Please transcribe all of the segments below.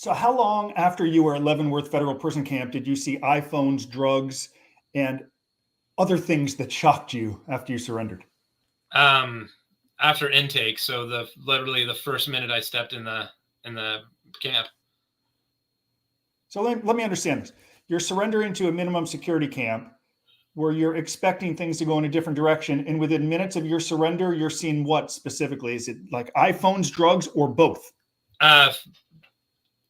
So how long after you were at Leavenworth Federal Prison Camp did you see iPhones, drugs, and other things that shocked you after you surrendered? Um, After intake, so literally the first minute I stepped in the camp. So let me understand this. You're surrendering to a minimum security camp where you're expecting things to go in a different direction. And within minutes of your surrender, you're seeing what specifically? Is it like iPhones, drugs, or both?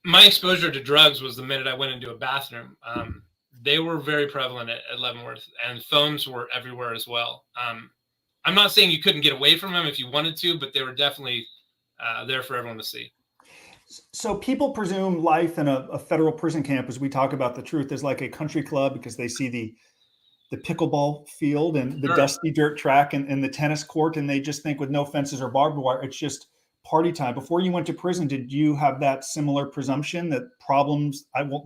My exposure to drugs was the minute I went into a bathroom. They were very prevalent at Leavenworth, and phones were everywhere as well. I'm not saying you couldn't get away from them if you wanted to, but they were definitely there for everyone to see. So people presume life in a federal prison camp, as we talk about the truth, is like a country club because they see the pickleball field and the Sure. dusty dirt track and the tennis court, and they just think with no fences or barbed wire, it's just party time. Before you went to prison, did you have that similar presumption that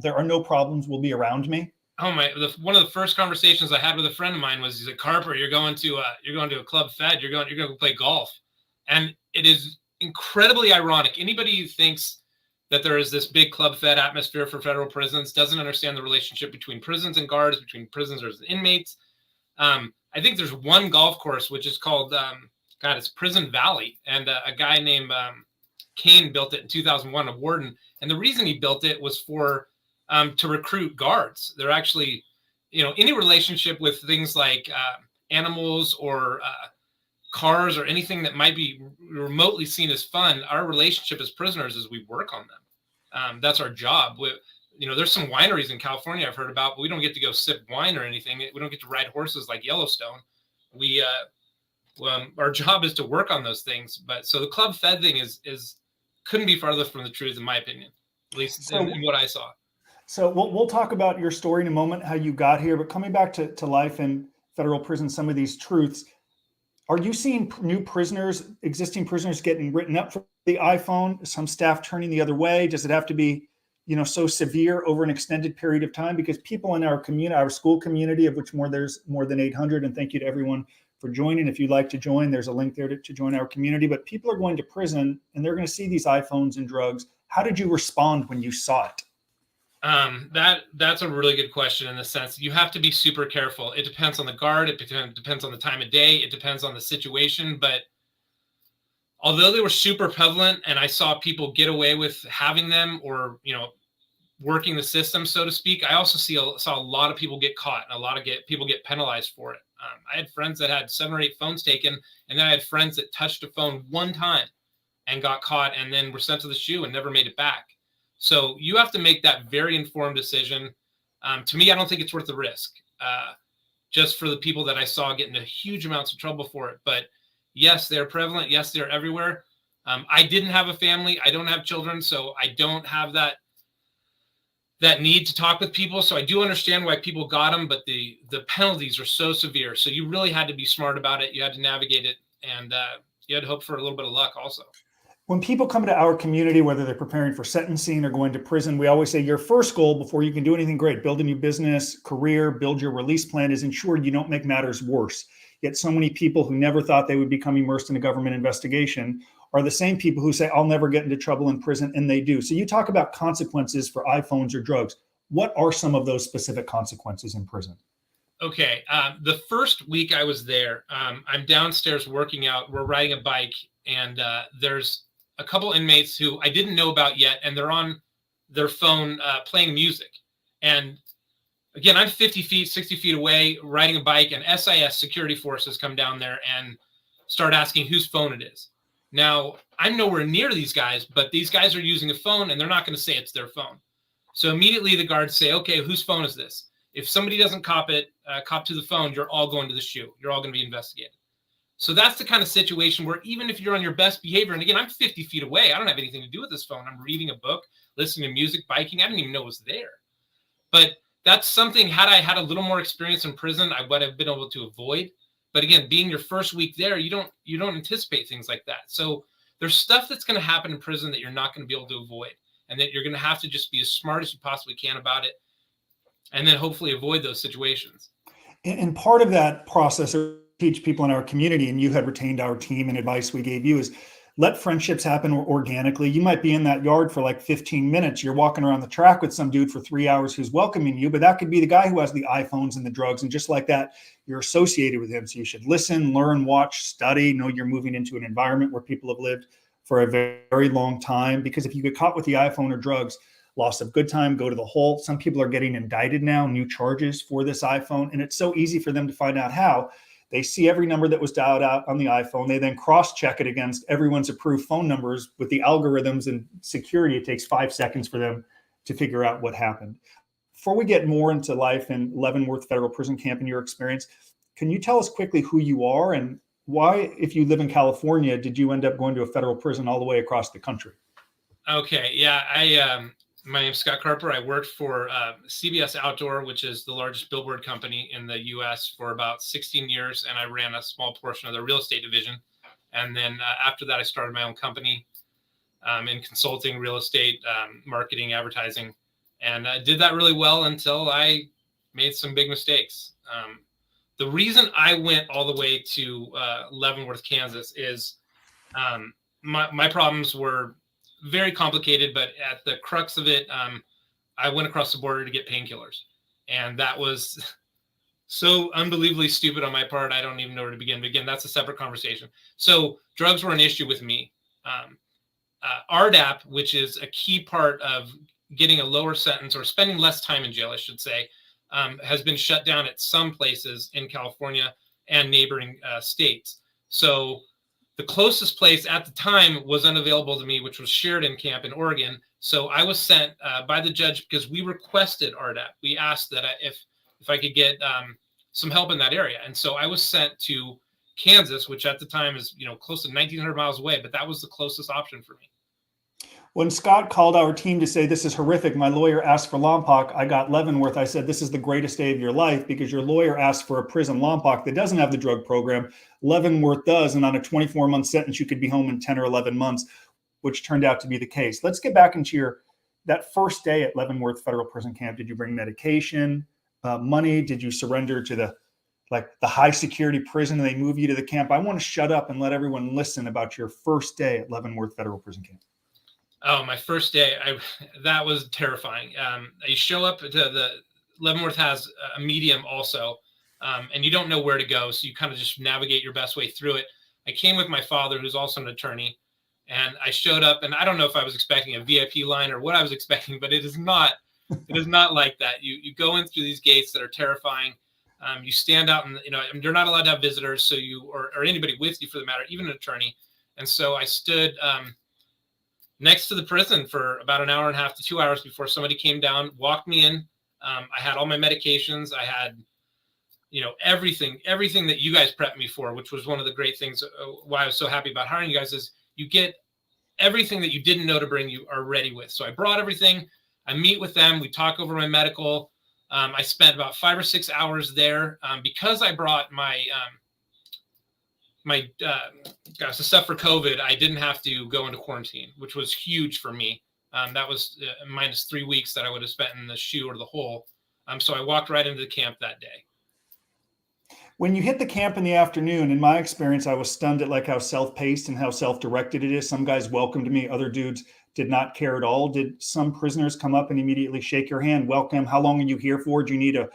there are no problems will be around me? Oh my! One of the first conversations I had with a friend of mine was, he's like, "Carper, you're going to a club fed. You're going to play golf," and it is incredibly ironic. Anybody who thinks that there is this big club fed atmosphere for federal prisons doesn't understand the relationship between prisons and guards, between prisoners and inmates. I think there's one golf course which is called it's Prison Valley, and a guy named Kane built it in 2001, a warden, and the reason he built it was for to recruit guards. They're actually, any relationship with things like animals or cars or anything that might be remotely seen as fun. Our relationship as prisoners is we work on them. That's our job. There's some wineries in California I've heard about, but we don't get to go sip wine or anything. We don't get to ride horses like Yellowstone. Our job is to work on those things. But so the club fed thing is couldn't be farther from the truth, in my opinion, at least in what I saw. So we'll talk about your story in a moment, how you got here, but coming back to life in federal prison, some of these truths, are you seeing new prisoners, existing prisoners getting written up for the iPhone, some staff turning the other way? Does it have to be, so severe over an extended period of time? Because people in our community, our school community, of which there's more than 800, and thank you to everyone for joining. If you'd like to join, there's a link there to join our community, but people are going to prison and they're going to see these iPhones and drugs. How did you respond when you saw it? That's a really good question, in the sense you have to be super careful. It depends on the guard. It depends on the time of day. It depends on the situation. But although they were super prevalent and I saw people get away with having them or, working the system, so to speak, I also saw a lot of people get caught and a lot of people get penalized for it. I had friends that had 7 or 8 phones taken, and then I had friends that touched a phone one time and got caught and then were sent to the SHU and never made it back. So you have to make that very informed decision. To me, I don't think it's worth the risk, just for the people that I saw get into huge amounts of trouble for it. But yes, they're prevalent. Yes, they're everywhere. I didn't have a family. I don't have children, so I don't have that need to talk with people. So I do understand why people got them, but the penalties are so severe. So you really had to be smart about it. You had to navigate it, and you had to hope for a little bit of luck also. When people come to our community, whether they're preparing for sentencing or going to prison, we always say your first goal before you can do anything great, build a new business, career, build your release plan, is ensure you don't make matters worse. Yet so many people who never thought they would become immersed in a government investigation are the same people who say, I'll never get into trouble in prison, and they do. So you talk about consequences for iPhones or drugs. What are some of those specific consequences in prison? Okay. The first week I was there, I'm downstairs working out. We're riding a bike, and there's a couple inmates who I didn't know about yet, and they're on their phone playing music. And again, I'm 50 feet, 60 feet away riding a bike, and SIS security forces come down there and start asking whose phone it is. Now, I'm nowhere near these guys, but these guys are using a phone, and they're not going to say it's their phone. So immediately the guards say, okay, whose phone is this? If somebody doesn't cop to the phone, you're all going to the SHU. You're all going to be investigated. So that's the kind of situation where even if you're on your best behavior, and again, I'm 50 feet away, I don't have anything to do with this phone. I'm reading a book, listening to music, biking. I didn't even know it was there. But that's something, had I had a little more experience in prison, I would have been able to avoid. But again, being your first week there, you don't anticipate things like that. So there's stuff that's going to happen in prison that you're not going to be able to avoid, and that you're going to have to just be as smart as you possibly can about it, and then hopefully avoid those situations. And part of that process, or teach people in our community, and you had retained our team and advice we gave you, is let friendships happen organically. You might be in that yard for like 15 minutes. You're walking around the track with some dude for 3 hours who's welcoming you, but that could be the guy who has the iPhones and the drugs. And just like that, you're associated with him. So you should listen, learn, watch, study, know you're moving into an environment where people have lived for a very, very long time. Because if you get caught with the iPhone or drugs, loss of good time, go to the hole. Some people are getting indicted now, new charges for this iPhone. And it's so easy for them to find out how. They see every number that was dialed out on the iPhone. They then cross-check it against everyone's approved phone numbers. With the algorithms and security, it takes 5 seconds for them to figure out what happened. Before we get more into life in Leavenworth Federal Prison Camp and your experience, can you tell us quickly who you are and why, if you live in California, did you end up going to a federal prison all the way across the country? Okay, yeah, my name's Scott Carper. I worked for CBS Outdoor, which is the largest billboard company in the U.S. for about 16 years, and I ran a small portion of the real estate division. And then after that, I started my own company in consulting, real estate, marketing, advertising, and I did that really well until I made some big mistakes. The reason I went all the way to Leavenworth, Kansas, is my problems were very complicated, but at the crux of it, I went across the border to get painkillers, and that was so unbelievably stupid on my part. I don't even know where to begin. But again, that's a separate conversation. So drugs were an issue with me. RDAP, which is a key part of getting a lower sentence or spending less time in jail, I should say, has been shut down at some places in California and neighboring states. So the closest place at the time was unavailable to me, which was Sheridan Camp in Oregon. So I was sent by the judge because we requested RDAP. We asked that if I could get some help in that area. And so I was sent to Kansas, which at the time is, close to 1,900 miles away, but that was the closest option for me. When Scott called our team to say, this is horrific, my lawyer asked for Lompoc, I got Leavenworth. I said, this is the greatest day of your life because your lawyer asked for a prison Lompoc that doesn't have the drug program. Leavenworth does. And on a 24-month sentence, you could be home in 10 or 11 months, which turned out to be the case. Let's get back into that first day at Leavenworth Federal Prison Camp. Did you bring medication, money? Did you surrender to the high security prison and they move you to the camp? I want to shut up and let everyone listen about your first day at Leavenworth Federal Prison Camp. Oh, my first day, that was terrifying. You show up to Leavenworth has a medium also, and you don't know where to go. So you kind of just navigate your best way through it. I came with my father, who's also an attorney, and I showed up, and I don't know if I was expecting a VIP line or what I was expecting, but it is not like that. You go in through these gates that are terrifying. You stand out and, you're not allowed to have visitors. So or anybody with you for the matter, even an attorney. And so I stood, next to the prison for about an hour and a half to 2 hours before somebody came down, walked me in. I had all my medications. I had, everything that you guys prepped me for, which was one of the great things why I was so happy about hiring you guys is you get everything that you didn't know to bring you are ready with. So I brought everything. I meet with them. We talk over my medical. I spent about 5 or 6 hours there because I brought my the stuff for COVID. I didn't have to go into quarantine, which was huge for me. That was minus 3 weeks that I would have spent in the shoe or the hole. So I walked right into the camp that day. When you hit the camp in the afternoon, in my experience, I was stunned at how self-paced and how self-directed it is. Some guys welcomed me. Other dudes did not care at all. Did some prisoners come up and immediately shake your hand, welcome? How long are you here for? Do you need a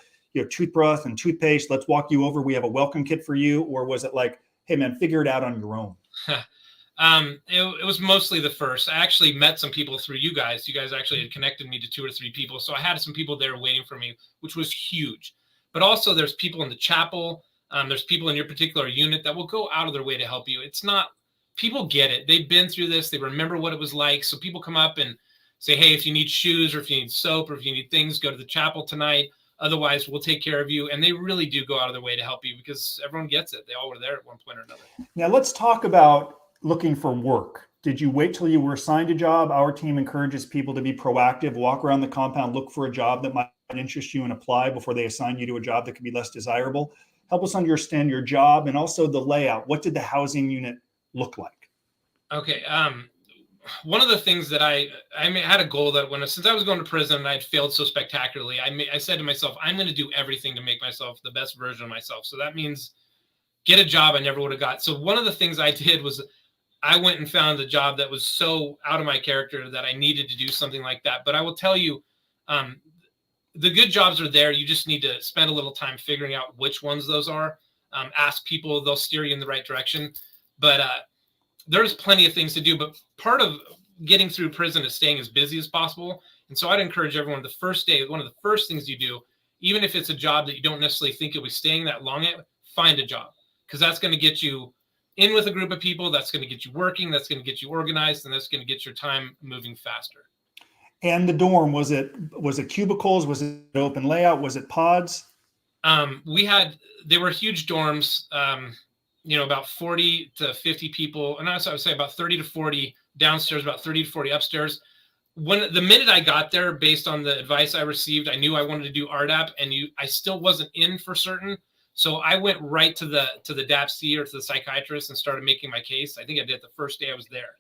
toothbrush and toothpaste? Let's walk you over. We have a welcome kit for you. Or was it like, hey man, figure it out on your own? It was mostly the first. I actually met some people through you guys. You guys actually had connected me to 2 or 3 people. So I had some people there waiting for me, which was huge. But also there's people in the chapel. There's people in your particular unit that will go out of their way to help you. It's not, people get it. They've been through this. They remember what it was like. So people come up and say, hey, if you need shoes or if you need soap or if you need things, go to the chapel tonight. Otherwise, we'll take care of you. And they really do go out of their way to help you because everyone gets it. They all were there at one point or another. Now let's talk about looking for work. Did you wait till you were assigned a job? Our team encourages people to be proactive, walk around the compound, look for a job that might interest you and apply before they assign you to a job that could be less desirable. Help us understand your job and also the layout. What did the housing unit look like? Okay. One of the things that I had a goal that since I was going to prison and I'd failed so spectacularly, I said to myself, I'm going to do everything to make myself the best version of myself. So that means get a job I never would have got. So one of the things I did was I went and found a job that was so out of my character that I needed to do something like that. But I will tell you, the good jobs are there. You just need to spend a little time figuring out which ones those are. Ask people, they'll steer you in the right direction. But there's plenty of things to do. But part of getting through prison is staying as busy as possible. And so I'd encourage everyone the first day, one of the first things you do, even if it's a job that you don't necessarily think you'll be staying that long at, find a job, because that's going to get you in with a group of people. That's going to get you working. That's going to get you organized, and that's going to get your time moving faster. And the dorm, was it cubicles? Was it open layout? Was it pods? They were huge dorms, about 40 to 50 people. And I would say about 30 to 40 downstairs, about 30 to 40 upstairs. The minute I got there, based on the advice I received, I knew I wanted to do RDAP, and I still wasn't in for certain. So I went right to the DAPC, or to the psychiatrist, and started making my case. I think I did the first day I was there.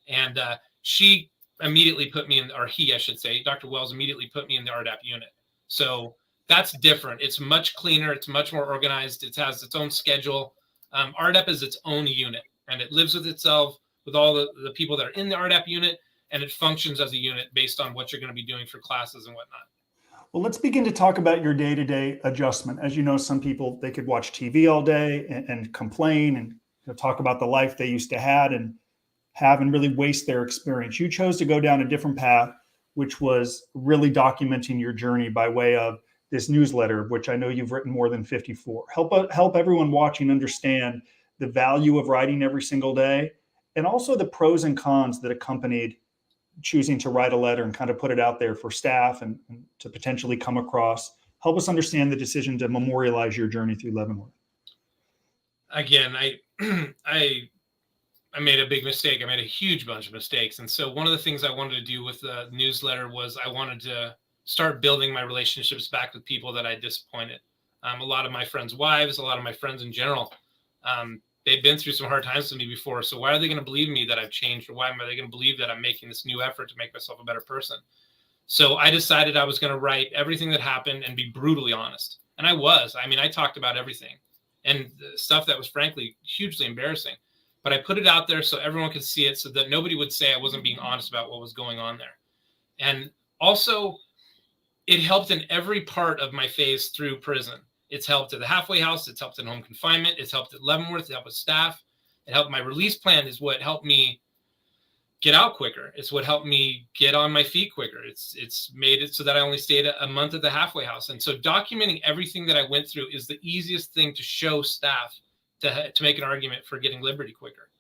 And she immediately put me in, or he, I should say, Dr. Wells immediately put me in the RDAP unit. So that's different. It's much cleaner. It's much more organized. It has its own schedule. RDAP is its own unit, and it lives with itself, with all the people that are in the RDAP unit, and it functions as a unit based on what you're going to be doing for classes and whatnot. Well, let's begin to talk about your day-to-day adjustment. As you know, some people, they could watch TV all day and complain and talk about the life they used to have and really waste their experience. You chose to go down a different path, which was really documenting your journey by way of this newsletter, which I know you've written more than 54. Help everyone watching understand the value of writing every single day, and also the pros and cons that accompanied choosing to write a letter and kind of put it out there for staff and to potentially come across. Help us understand the decision to memorialize your journey through Leavenworth. Again, I made a big mistake. I made a huge bunch of mistakes. And so one of the things I wanted to do with the newsletter was I wanted to start building my relationships back with people that I disappointed. A lot of my friends' wives, a lot of my friends in general, they've been through some hard times with me before. So why are they going to believe me that I've changed? Or why are they going to believe that I'm making this new effort to make myself a better person? So I decided I was going to write everything that happened and be brutally honest. And I was. I mean, I talked about everything and stuff that was frankly hugely embarrassing. But I put it out there so everyone could see it, so that nobody would say I wasn't being honest about what was going on there. And also, it helped in every part of my phase through prison. It's helped at the halfway house. It's helped in home confinement. It's helped at Leavenworth. It helped with staff. It helped my release plan is what helped me get out quicker. It's what helped me get on my feet quicker. It's made it so that I only stayed a month at the halfway house. And so documenting everything that I went through is the easiest thing to show staff to make an argument for getting liberty quicker.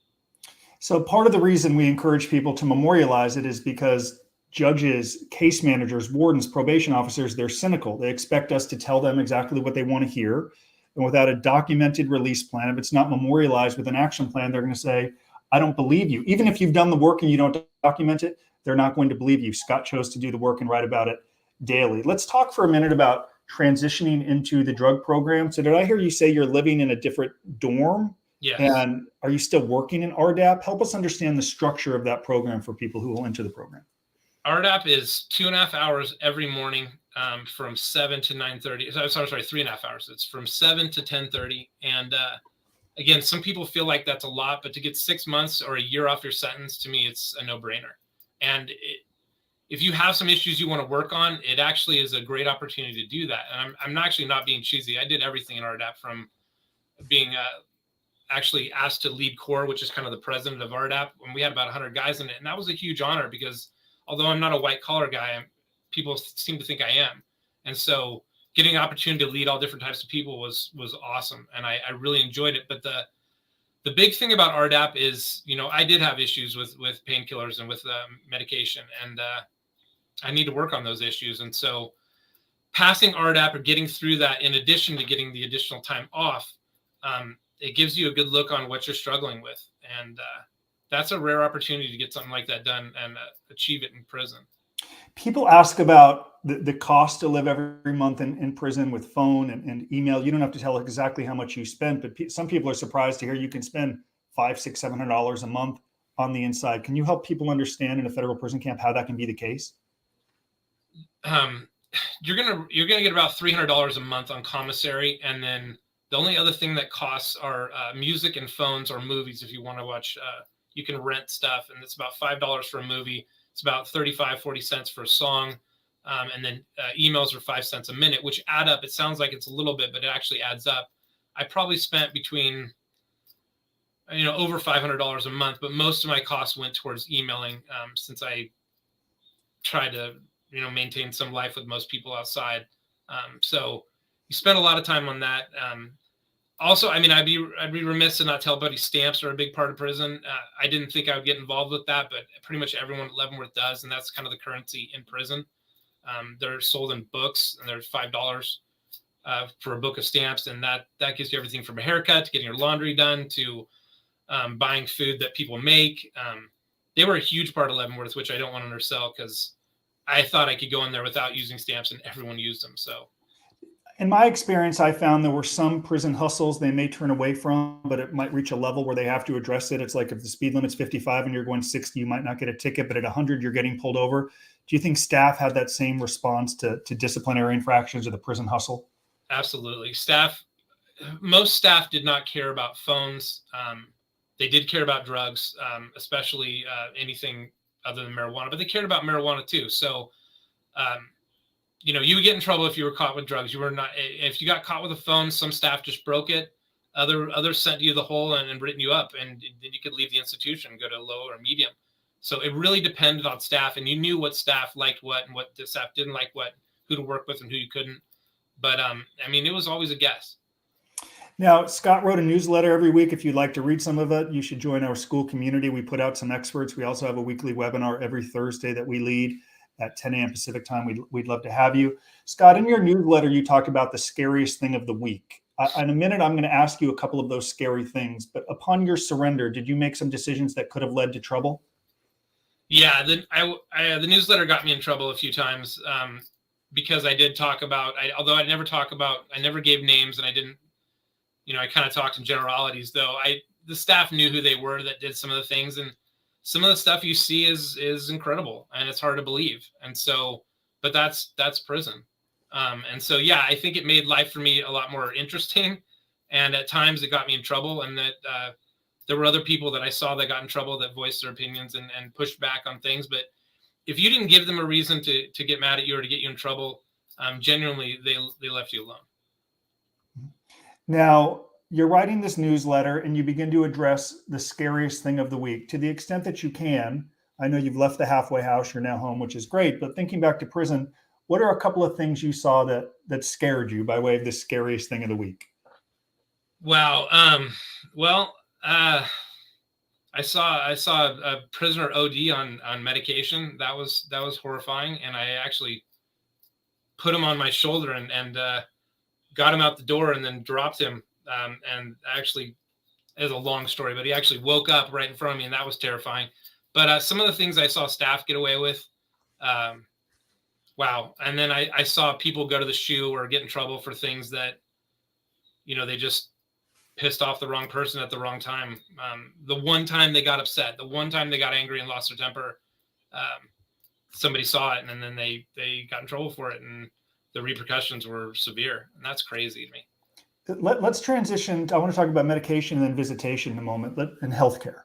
So part of the reason we encourage people to memorialize it is because judges, case managers, wardens, probation officers, they're cynical. They expect us to tell them exactly what they want to hear. And without a documented release plan, if it's not memorialized with an action plan, they're going to say, I don't believe you. Even if you've done the work and you don't document it, they're not going to believe you. Scott chose to do the work and write about it daily. Let's talk for a minute about transitioning into the drug program. So did I hear you say you're living in a different dorm? Yes. And are you still working in RDAP? Help us understand the structure of that program for people who will enter the program. RDAP is 2.5 hours every morning from 7 to 9:30. Sorry, 3.5 hours. It's from 7 to 10:30. And again, some people feel like that's a lot, but to get 6 months or a year off your sentence, to me, it's a no-brainer. And if you have some issues you want to work on, it actually is a great opportunity to do that. And I'm actually not being cheesy. I did everything in RDAP, from being actually asked to lead core, which is kind of the president of RDAP, when we had about 100 guys in it. And that was a huge honor, because although I'm not a white collar guy, people seem to think I am. And so getting an opportunity to lead all different types of people was awesome. And I really enjoyed it. But the big thing about RDAP is, I did have issues with painkillers and with medication, and I need to work on those issues. And so passing RDAP, or getting through that, in addition to getting the additional time off, it gives you a good look on what you're struggling with. And that's a rare opportunity to get something like that done and achieve it in prison. People ask about the cost to live every month in prison with phone and email. You don't have to tell exactly how much you spent, but some people are surprised to hear you can spend $500, $600, $700 a month on the inside. Can you help people understand in a federal prison camp how that can be the case? You're gonna get about $300 a month on commissary, and then the only other thing that costs are music and phones or movies if you want to watch you can rent stuff, and it's about $5 for a movie. It's about 35-40 cents for a song. And then emails are 5 cents a minute, which add up. It sounds like it's a little bit, but it actually adds up. I probably spent between, over $500 a month, but most of my costs went towards emailing, since I try to, maintain some life with most people outside. So you spend a lot of time on that. Also, I'd be remiss to not tell everybody stamps are a big part of prison. I didn't think I would get involved with that, but pretty much everyone at Leavenworth does. And that's kind of the currency in prison. They're sold in books, and there's $5 for a book of stamps. And that gives you everything from a haircut to getting your laundry done to buying food that people make. They were a huge part of Leavenworth, which I don't want to undersell, because I thought I could go in there without using stamps, and everyone used them. So in my experience, I found there were some prison hustles they may turn away from, but it might reach a level where they have to address it. It's like if the speed limit's 55 and you're going 60, you might not get a ticket, but at 100, you're getting pulled over. Do you think staff had that same response to disciplinary infractions or the prison hustle? Absolutely. Most staff did not care about phones. They did care about drugs, especially anything other than marijuana, but they cared about marijuana too. So, you would get in trouble if you were caught with drugs. If you got caught with a phone, some staff just broke it. Others sent you the hole and written you up, and then you could leave the institution and go to low or medium. So it really depended on staff, and you knew what staff liked what and what the staff didn't like what, who to work with and who you couldn't. But it was always a guess. Now, Scott wrote a newsletter every week. If you'd like to read some of it, you should join our school community. We put out some experts. We also have a weekly webinar every Thursday that we lead at 10 a.m. Pacific time. We'd love to have you. Scott, in your newsletter, you talk about the scariest thing of the week. In a minute, I'm going to ask you a couple of those scary things. But upon your surrender, did you make some decisions that could have led to trouble? Yeah, the newsletter got me in trouble a few times because I did talk about, although I never gave names, and I didn't, I kind of talked in generalities, though. The staff knew who they were that did some of the things, and some of the stuff you see is incredible, and it's hard to believe. And so, but that's prison. And so, yeah, I think it made life for me a lot more interesting. And at times it got me in trouble, and that there were other people that I saw that got in trouble that voiced their opinions and pushed back on things. But if you didn't give them a reason to get mad at you or to get you in trouble, genuinely, they left you alone. Now, you're writing this newsletter and you begin to address the scariest thing of the week to the extent that you can. I know you've left the halfway house, you're now home, which is great. But thinking back to prison, what are a couple of things you saw that scared you by way of the scariest thing of the week? Wow. I saw a prisoner OD on medication. That was horrifying. And I actually put him on my shoulder and got him out the door and then dropped him. And actually, it's a long story, but he actually woke up right in front of me, and that was terrifying. But some of the things I saw staff get away with, wow. And then I saw people go to the SHU or get in trouble for things that, they just pissed off the wrong person at the wrong time. The one time they got upset, the one time they got angry and lost their temper, somebody saw it, and then they got in trouble for it, and the repercussions were severe. And that's crazy to me. Let's transition. I want to talk about medication and then visitation in a moment, and healthcare.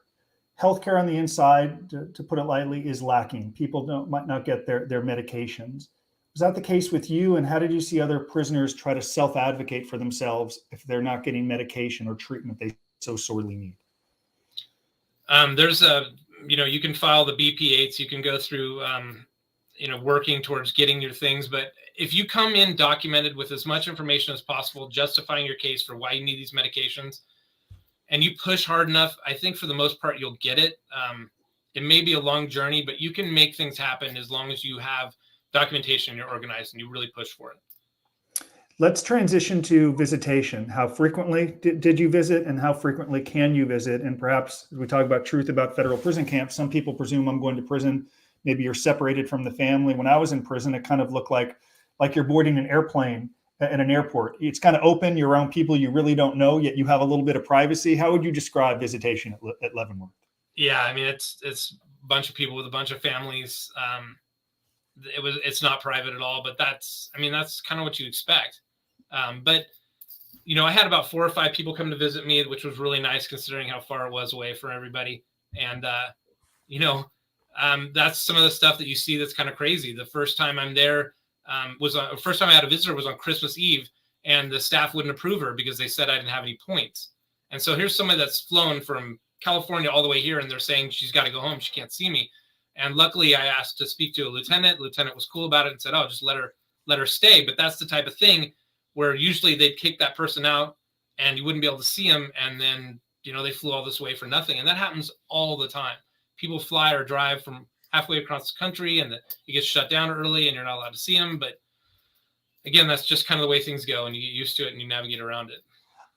Healthcare on the inside, to put it lightly, is lacking. People might not get their medications. Was that the case with you? And how did you see other prisoners try to self-advocate for themselves if they're not getting medication or treatment they so sorely need? There's you can file the BP-8s. You can go through, working towards getting your things. But if you come in documented with as much information as possible, justifying your case for why you need these medications, and you push hard enough, I think for the most part, you'll get it. It may be a long journey, but you can make things happen as long as you have documentation and you're organized and you really push for it. Let's transition to visitation. How frequently did you visit, and how frequently can you visit? And perhaps as we talk about truth about federal prison camps, some people presume I'm going to prison. Maybe you're separated from the family. When I was in prison, it kind of looked like you're boarding an airplane at an airport. It's kind of open. You're around people you really don't know, yet you have a little bit of privacy. How would you describe visitation at Leavenworth? Yeah, it's a bunch of people with a bunch of families. It's not private at all, but that's kind of what you expect. But I had about 4 or 5 people come to visit me, which was really nice considering how far it was away from everybody. And, that's some of the stuff that you see that's kind of crazy. The first time I'm there first time I had a visitor was on Christmas Eve, and the staff wouldn't approve her because they said I didn't have any points. And so here's somebody that's flown from California all the way here, and they're saying she's got to go home. She can't see me. And luckily I asked to speak to a lieutenant. Lieutenant was cool about it and said, oh, just let her stay. But that's the type of thing where usually they'd kick that person out and you wouldn't be able to see them. And then, they flew all this way for nothing. And that happens all the time. People fly or drive from halfway across the country and it gets shut down early and you're not allowed to see them. But again, that's just kind of the way things go, and you get used to it and you navigate around it.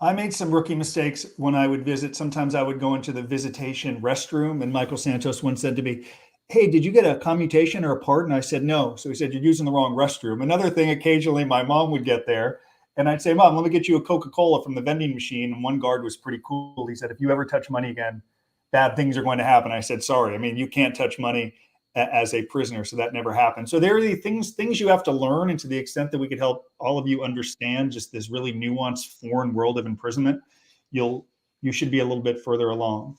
I made some rookie mistakes when I would visit. Sometimes I would go into the Visitation restroom, and Michael Santos once said to me, hey, did you get a commutation or a pardon? I said, no. So he said, you're using the wrong restroom. Another thing, occasionally my mom would get there and I'd say, Mom, let me get you a Coca-Cola from the vending machine. And one guard was pretty cool. He said, if you ever touch money again, bad things are going to happen. I said, sorry. I mean, you can't touch money as a prisoner. So that never happened. So there are the things you have to learn. And to the extent that we could help all of you understand just this really nuanced foreign world of imprisonment, you should be a little bit further along.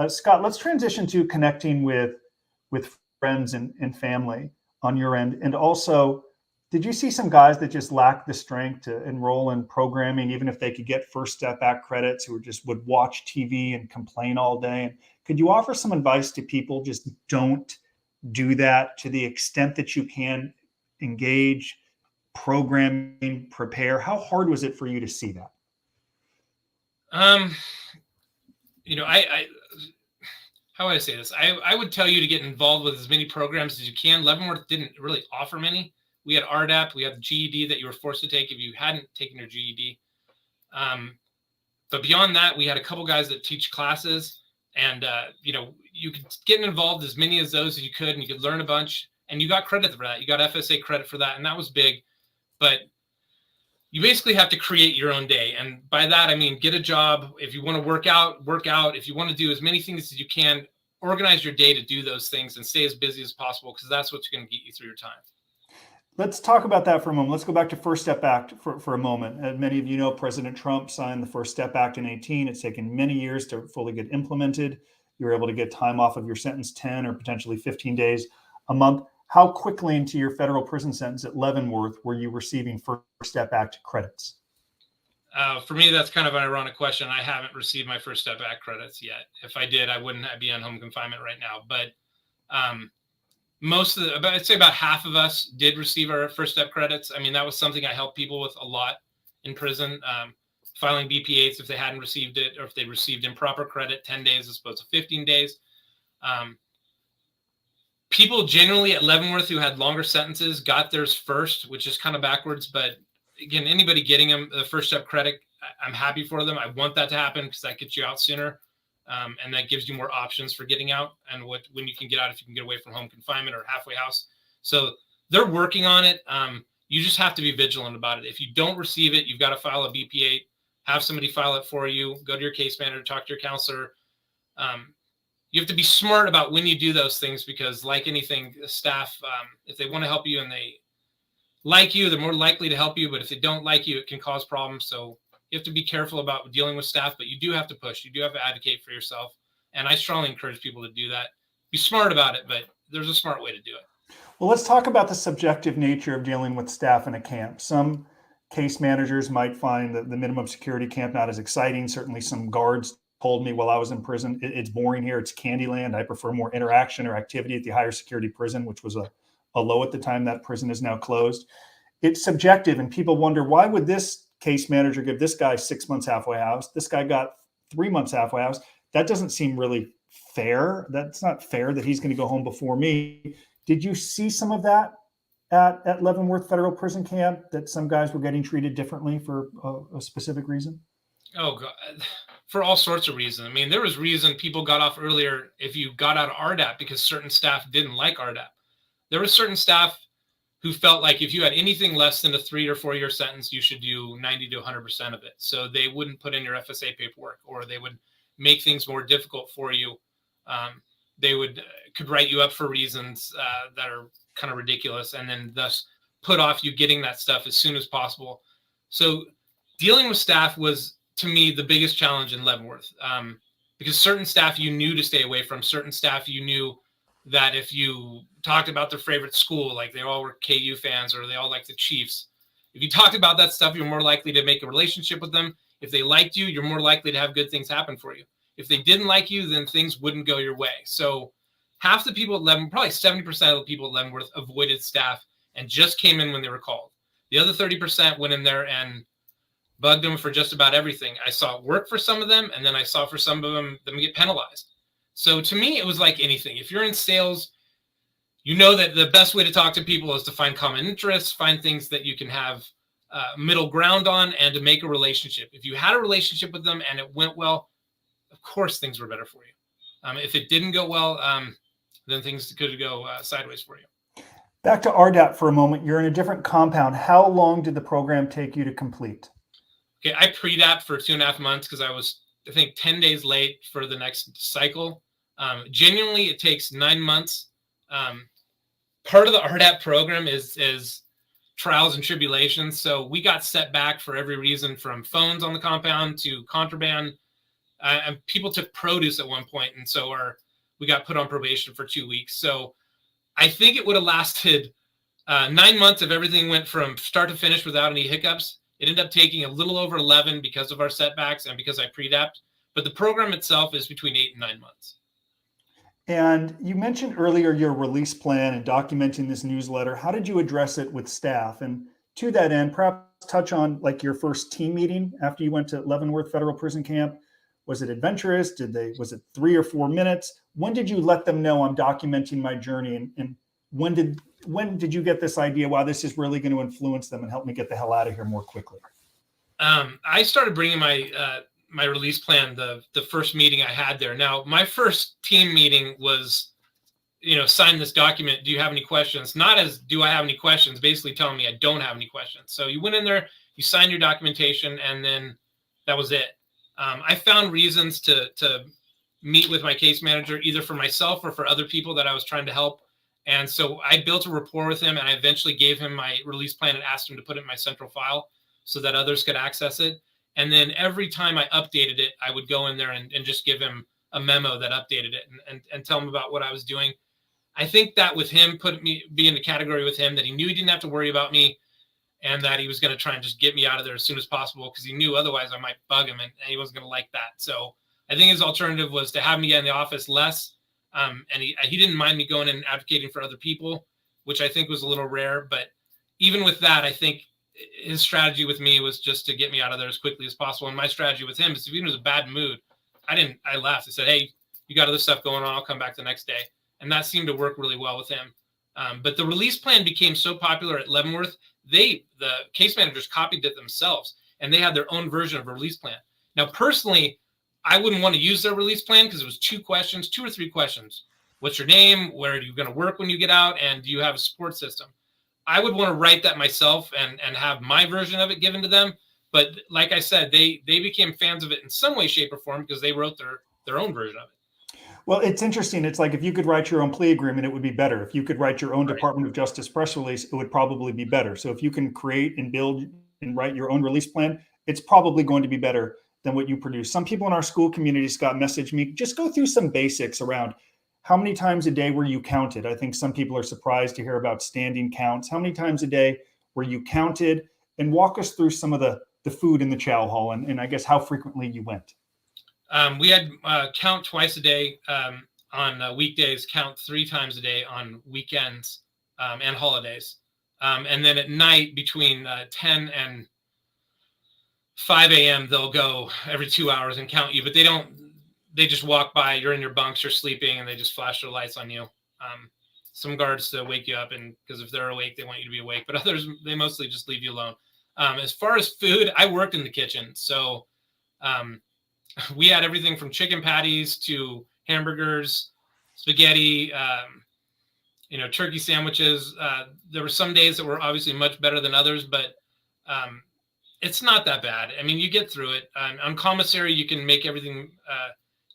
Scott, let's transition to connecting with friends and family on your end. And also, did you see some guys that just lacked the strength to enroll in programming, even if they could get First Step Back credits, who just would watch TV and complain all day? And could you offer some advice to people? Just don't do that. To the extent that you can, engage, programming, prepare. How hard was it for you to see that? How would I say this? I would tell you to get involved with as many programs as you can. Leavenworth didn't really offer many. We had RDAP, we had the GED that you were forced to take if you hadn't taken your GED. But beyond that, we had a couple guys that teach classes, and you could get involved as many as those as you could, and you could learn a bunch, and you got credit for that. You got FSA credit for that, and that was big. But you basically have to create your own day. And by that, I mean, get a job. If you want to work out. If you want to do as many things as you can, organize your day to do those things and stay as busy as possible, because that's what's going to get you through your time. Let's talk about that for a moment. Let's go back to First Step Act for a moment. As many of you know, President Trump signed the First Step Act in 2018. It's taken many years to fully get implemented. You were able to get time off of your sentence 10 or potentially 15 days a month. How quickly into your federal prison sentence at Leavenworth were you receiving First Step Act credits? For me, that's kind of an ironic question. I haven't received my First Step Act credits yet. If I did, I wouldn't be on home confinement right now. But I'd say about half of us did receive our First Step credits. I mean, that was something I helped people with a lot in prison, filing BP-8s if they hadn't received it, or if they received improper credit, 10 days as opposed to 15 days. People generally at Leavenworth who had longer sentences got theirs first, which is kind of backwards. But again, anybody getting them the First Step credit, I'm happy for them. I want that to happen because that gets you out sooner. And that gives you more options for getting out and when you can get out, if you can get away from home confinement or halfway house. So they're working on it. You just have to be vigilant about it. If you don't receive it, you've got to file a BP-8, have somebody file it for you, go to your case manager, talk to your counselor. You have to be smart about when you do those things, because like anything, staff, if they want to help you and they like you, they're more likely to help you. But if they don't like you, it can cause problems. So you have to be careful about dealing with staff, but you do have to push. You do have to advocate for yourself. And I strongly encourage people to do that. Be smart about it, but there's a smart way to do it. Well, let's talk about the subjective nature of dealing with staff in a camp. Some case managers might find the minimum security camp not as exciting. Certainly some guards told me while I was in prison, it's boring here. It's Candyland. I prefer more interaction or activity at the higher security prison, which was a low at the time. That prison is now closed. It's subjective, and people wonder, why would this case manager give this guy 6 months halfway house? This guy got 3 months halfway house. That doesn't seem really fair. That's not fair that he's going to go home before me. Did you see some of that at Leavenworth Federal Prison Camp, that some guys were getting treated differently for a specific reason? Oh, God. For all sorts of reasons. I mean, there was reason people got off earlier if you got out of RDAP because certain staff didn't like RDAP. There were certain staff who felt like if you had anything less than a 3 or 4 year sentence, you should do 90 to 100% of it. So they wouldn't put in your FSA paperwork, or they would make things more difficult for you. They could write you up for reasons that are kind of ridiculous, and then thus put off you getting that stuff as soon as possible. So dealing with staff was, to me, the biggest challenge in Leavenworth, because certain staff you knew to stay away from, certain staff you knew that if you talked about their favorite school, like they all were KU fans or they all liked the Chiefs, if you talked about that stuff, you're more likely to make a relationship with them. If they liked you, you're more likely to have good things happen for you. If they didn't like you, then things wouldn't go your way. So half the people at Leavenworth, probably 70% of the people at Leavenworth avoided staff and just came in when they were called. The other 30% went in there and bugged them for just about everything. I saw it work for some of them, and then I saw for some of them get penalized. So to me, it was like anything. If you're in sales, you know that the best way to talk to people is to find common interests, find things that you can have middle ground on, and to make a relationship. If you had a relationship with them and it went well, of course things were better for you. If it didn't go well, then things could go sideways for you. Back to RDAP for a moment. You're in a different compound. How long did the program take you to complete? Okay, I pre-DAP for 2.5 months because I was, I think, 10 days late for the next cycle. Genuinely, it takes 9 months. Part of the RDAP program is trials and tribulations. So we got set back for every reason, from phones on the compound to contraband. And people took produce at one point, and so we got put on probation for 2 weeks. So I think it would have lasted 9 months if everything went from start to finish without any hiccups. It ended up taking a little over 11 because of our setbacks and because I pre-DAP'd. But the program itself is between 8 and 9 months. And you mentioned earlier your release plan and documenting this newsletter. How did you address it with staff? And to that end, perhaps touch on like your first team meeting after you went to Leavenworth Federal Prison Camp. Was it adventurous? Was it 3 or 4 minutes? When did you let them know I'm documenting my journey? And when did you get this idea, wow, this is really going to influence them and help me get the hell out of here more quickly? I started bringing my release plan the first meeting I had there. Now, my first team meeting was, sign this document. Do you have any questions? Not as, do I have any questions? Basically telling me I don't have any questions. So you went in there, you signed your documentation, and then that was it. I found reasons to meet with my case manager, either for myself or for other people that I was trying to help. And so I built a rapport with him, and I eventually gave him my release plan and asked him to put it in my central file so that others could access it. And then every time I updated it, I would go in there and just give him a memo that updated it and tell him about what I was doing. I think that with him, be in the category with him that he knew he didn't have to worry about me, and that he was going to try and just get me out of there as soon as possible, because he knew otherwise I might bug him, and he wasn't going to like that. So I think his alternative was to have me in the office less. And he didn't mind me going in and advocating for other people, which I think was a little rare. But even with that, I think his strategy with me was just to get me out of there as quickly as possible. And my strategy with him is, if he was in a bad mood, I left. I said, hey, you got other stuff going on, I'll come back the next day. And that seemed to work really well with him. But the release plan became so popular at Leavenworth, the case managers copied it themselves, and they had their own version of a release plan. Now, personally, I wouldn't want to use their release plan because it was 2 or 3 questions. What's your name? Where are you going to work when you get out? And do you have a support system? I would want to write that myself and have my version of it given to them. But like I said, they became fans of it in some way, shape, or form because they wrote their own version of it. Well, it's interesting. It's like if you could write your own plea agreement, it would be better. If you could write your own Right. Department of Justice press release, it would probably be better. So if you can create and build and write your own release plan, it's probably going to be better than what you produce. Some people in our school community, Scott, messaged me, just go through some basics around how many times a day were you counted? I think some people are surprised to hear about standing counts. How many times a day were you counted? And walk us through some of the food in the chow hall and I guess how frequently you went. We had count twice a day on weekdays, count 3 times a day on weekends and holidays. And then at night between 10 and 5 a.m., they'll go every 2 hours and count you, but they just walk by, you're in your bunks, you're sleeping, and they just flash their lights on you. Some guards to wake you up, and because if they're awake, they want you to be awake, but others, they mostly just leave you alone. As far as food, I worked in the kitchen. So we had everything from chicken patties to hamburgers, spaghetti, turkey sandwiches. There were some days that were obviously much better than others, but it's not that bad. I mean, you get through it. On commissary, you can make everything.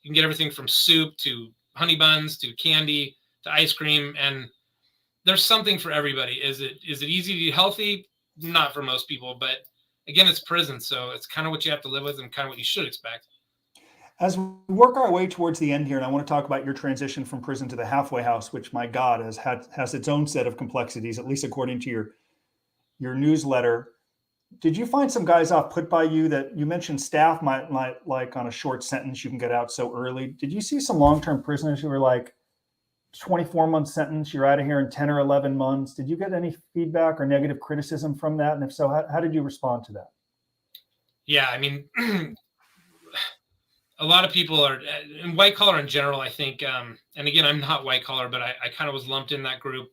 You can get everything from soup to honey buns to candy to ice cream, and there's something for everybody. Is it easy to eat healthy? Not for most people, but again, it's prison, so it's kind of what you have to live with and kind of what you should expect. As we work our way towards the end here, and I want to talk about your transition from prison to the halfway house, which, my God, has its own set of complexities, at least according to your newsletter. Did you find some guys off put by you that you mentioned staff might like on a short sentence you can get out so early? Did you see some long-term prisoners who were like 24-month sentence, you're out of here in 10 or 11 months? Did you get any feedback or negative criticism from that? And if so, how did you respond to that? Yeah, I mean, a lot of people are in white collar in general, I think. And again, I'm not white collar, but I kind of was lumped in that group.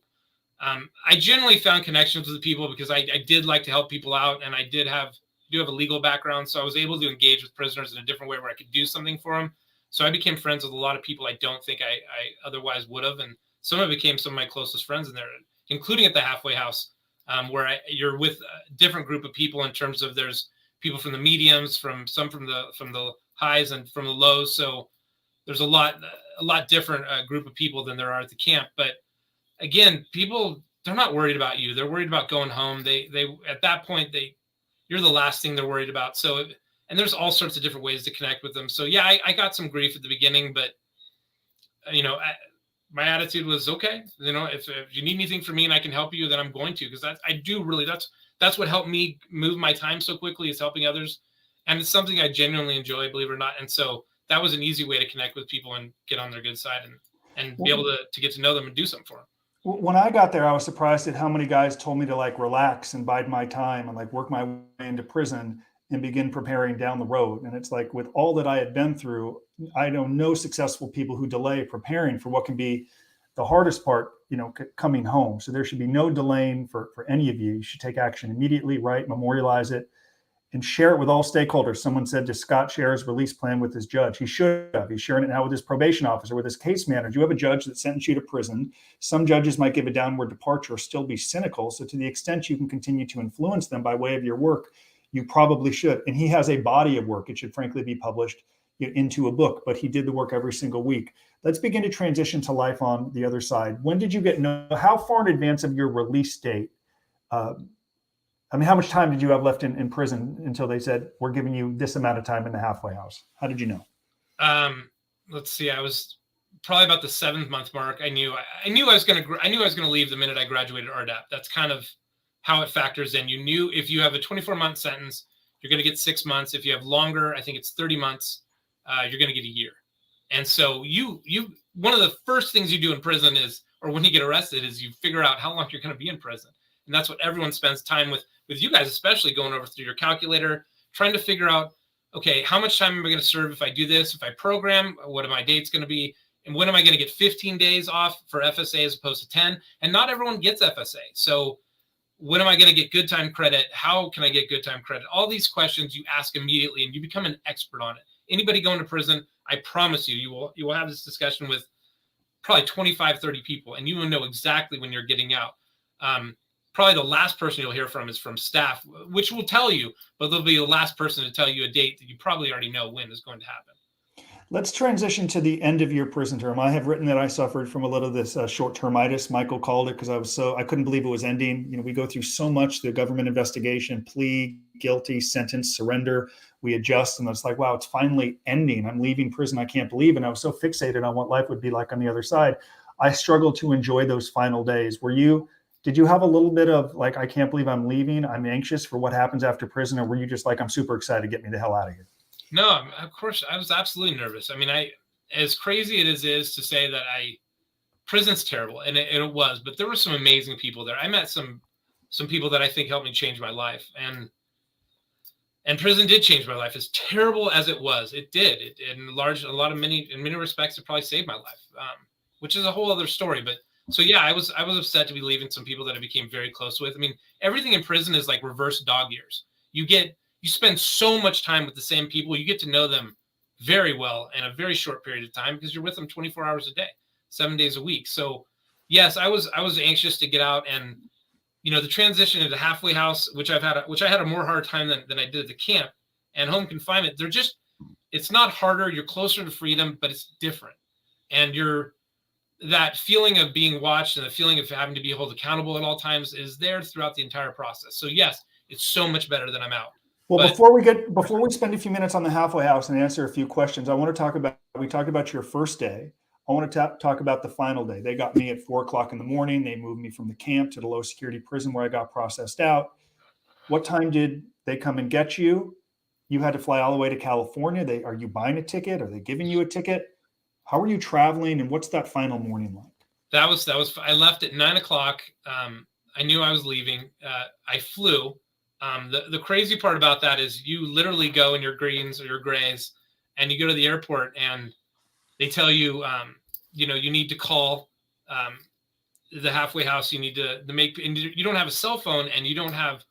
I generally found connections with people because I did like to help people out, and I do have a legal background, so I was able to engage with prisoners in a different way where I could do something for them. So I became friends with a lot of people I don't think I otherwise would have, and some of them became some of my closest friends in there, including at the halfway house, where you're with a different group of people in terms of there's people from the mediums, from the highs and from the lows. So there's a lot different group of people than there are at the camp. But again, people, they're not worried about you. They're worried about going home. They at that point, you're the last thing they're worried about. So, and there's all sorts of different ways to connect with them. So yeah, I got some grief at the beginning, but my attitude was, okay, if you need anything from me and I can help you, then I'm going to, because that's what helped me move my time so quickly, is helping others. And it's something I genuinely enjoy, believe it or not. And so that was an easy way to connect with people and get on their good side and be able to get to know them and do something for them. When I got there, I was surprised at how many guys told me to like relax and bide my time and like work my way into prison and begin preparing down the road. And it's like, with all that I had been through, I know no successful people who delay preparing for what can be the hardest part, coming home. So there should be no delaying for any of you. You should take action immediately, right? Memorialize it and share it with all stakeholders. Someone said, does Scott share his release plan with his judge? He should have. He's sharing it now with his probation officer, with his case manager. You have a judge that sentenced you to prison. Some judges might give a downward departure or still be cynical. So to the extent you can continue to influence them by way of your work, you probably should. And he has a body of work. It should frankly be published into a book, but he did the work every single week. Let's begin to transition to life on the other side. When did you how far in advance of your release date? How much time did you have left in prison until they said, we're giving you this amount of time in the halfway house? How did you know? Let's see. I was probably about the 7th month mark. I knew I was going to leave the minute I graduated RDAP. That's kind of how it factors in. You knew if you have a 24-month sentence, you're going to get 6 months. If you have longer, I think it's 30 months, you're going to get a year. And so one of the first things you do in prison or when you get arrested, is you figure out how long you're going to be in prison. And that's what everyone spends time with you guys, especially going over through your calculator, trying to figure out, okay, how much time am I going to serve if I do this? If I program, what are my dates going to be? And when am I going to get 15 days off for FSA as opposed to 10? And not everyone gets FSA. So when am I going to get good time credit? How can I get good time credit? All these questions you ask immediately, and you become an expert on it. Anybody going to prison, I promise you will have this discussion with probably 25, 30 people, and you will know exactly when you're getting out. Probably the last person you'll hear from is from staff, which will tell you, but they'll be the last person to tell you a date that you probably already know when is going to happen. Let's transition to the end of your prison term. I have written that I suffered from a little of this short-termitis. Michael called it because I couldn't believe it was ending. We go through so much, the government investigation, plea, guilty, sentence, surrender. We adjust, and it's like, wow, it's finally ending. I'm leaving prison. I can't believe it. And I was so fixated on what life would be like on the other side. I struggled to enjoy those final days. Did you have a little bit of like, I can't believe I'm leaving, I'm anxious for what happens after prison? Or were you just like, I'm super excited, get me the hell out of here? No, of course, I was absolutely nervous. I mean, as crazy it is to say that prison's terrible, and it was, but there were some amazing people there. I met some people that I think helped me change my life. And prison did change my life. As terrible as it was, it did. In many respects, it probably saved my life, which is a whole other story. But so yeah, I was upset to be leaving some people that I became very close with. I mean, everything in prison is like reverse dog years. You spend so much time with the same people. You get to know them very well in a very short period of time because you're with them 24 hours a day, 7 days a week. So yes, I was anxious to get out, and the transition into halfway house, which I had a more hard time than I did at the camp, and home confinement. It's not harder. You're closer to freedom, but it's different. And that feeling of being watched and the feeling of having to be held accountable at all times is there throughout the entire process. So yes, it's so much better than I'm out. Well, But before we spend a few minutes on the halfway house and answer a few questions, I want to talk about, we talked about your first day. I want to talk about the final day. They got me at 4 o'clock in the morning. They moved me from the camp to the low security prison where I got processed out. What time did they come and get you? You had to fly all the way to California. Are you buying a ticket? Are they giving you a ticket? How are you traveling? And what's that final morning like? that was, I left at 9 o'clock. I knew I was leaving. I flew. The crazy part about that is you literally go in your greens or your grays and you go to the airport and they tell you, you know, you need to call the halfway house. You need to make, and you don't have a cell phone and you don't have,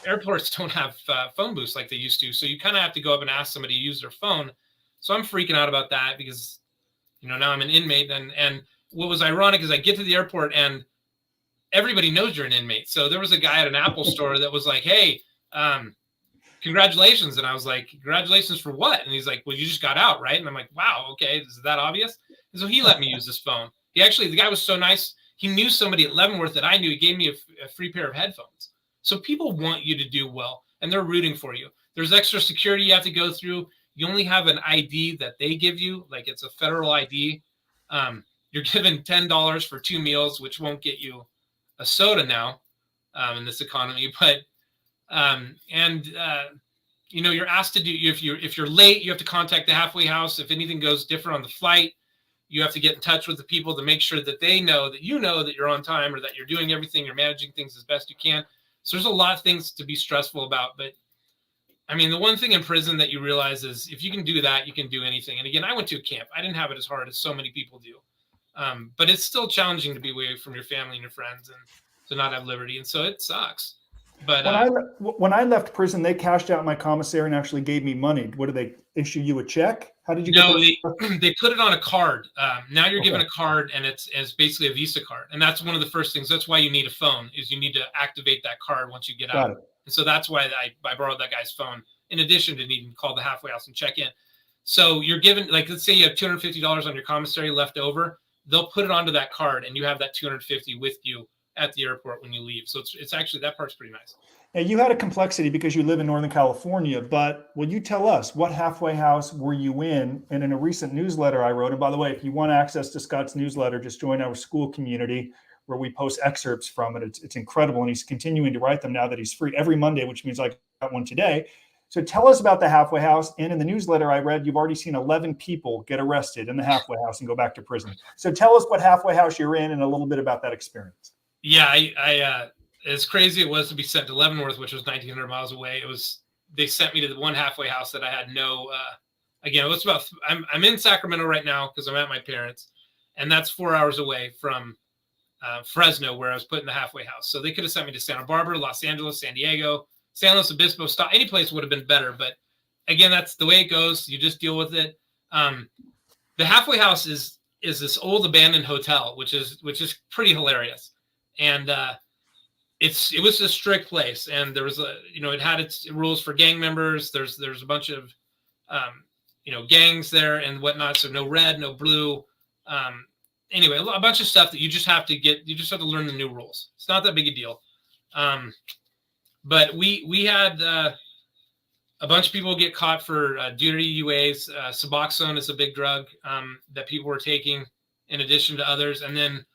airports don't have phone booths like they used to. So you kind of have to go up and ask somebody to use their phone. So I'm freaking out about that because, you know, now I'm an inmate. And what was ironic is I get to the airport and everybody knows you're an inmate. So there was a guy at an Apple store that was like, hey, congratulations. And I was like, congratulations for what? And he's like, well, you just got out, right? And I'm like, wow, okay, is that obvious? And so he let me use this phone. The guy was so nice. He knew somebody at Leavenworth that I knew. He gave me a free pair of headphones. So people want you to do well, and they're rooting for you. There's extra security you have to go through. You only have an ID that they give you, like it's a federal ID. You're given $10 for 2 meals, which won't get you a soda now in this economy. But you know, you're asked to do, if you're late, you have to contact the halfway house. If anything goes different on the flight, you have to get in touch with the people to make sure that they know that you know that you're on time or that you're doing everything, you're managing things as best you can. So there's a lot of things to be stressful about. But I mean, the one thing in prison that you realize is if you can do that, you can do anything. And again, I went to a camp. I didn't have it as hard as so many people do. But it's still challenging to be away from your family and your friends and to not have liberty. And so it sucks. But when I left prison, they cashed out my commissary and actually gave me money. What, did they issue you a check? How did you get they put it on a card. Now you're given a card, and it's basically a Visa card. And that's one of the first things. That's why you need a phone, is you need to activate that card once you get out. And so that's why I borrowed that guy's phone, in addition to needing to call the halfway house and check in. So you're given, like, let's say you have $250 on your commissary left over. They'll put it onto that card, and you have that $250 with you at the airport when you leave. So it's actually, that part's pretty nice. Now, you had a complexity because you live in Northern California, but will you tell us what halfway house were you in? And in a recent newsletter I wrote, and by the way, if you want access to Scott's newsletter, just join our school community where we post excerpts from it. It's incredible. And he's continuing to write them now that he's free every Monday, which means I got one today. So tell us about the halfway house. And in the newsletter I read, you've already seen 11 people get arrested in the halfway house and go back to prison. So tell us what halfway house you're in and a little bit about that experience. Yeah, I as crazy it was to be sent to Leavenworth, which was 1,900 miles away. They sent me to the one halfway house that I had no, again, it was about, I'm in Sacramento right now because I'm at my parents', and that's 4 hours away from Fresno, where I was put in the halfway house. So they could have sent me to Santa Barbara, Los Angeles, San Diego, San Luis Obispo, any place would have been better. But again, that's the way it goes. You just deal with it. The halfway house is this old abandoned hotel, which is pretty hilarious. And it was a strict place, and there was it had its rules for gang members. There's a bunch of gangs there and whatnot. So no red, no blue. Anyway, a bunch of stuff that you just have to learn the new rules. It's not that big a deal. But we had a bunch of people get caught for dirty UAs. Suboxone is a big drug that people were taking in addition to others. And then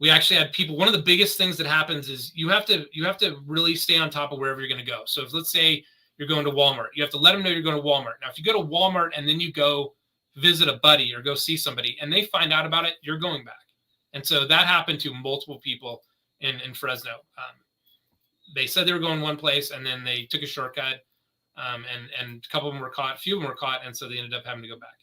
we actually had people, one of the biggest things that happens is you have to really stay on top of wherever you're going to go. So if, let's say you're going to Walmart, you have to let them know you're going to Walmart. Now, if you go to Walmart and then you go visit a buddy or go see somebody and they find out about it, you're going back. And so that happened to multiple people in Fresno. They said they were going one place and then they took a shortcut, and a couple of them were caught, a few of them were caught. And so they ended up having to go back.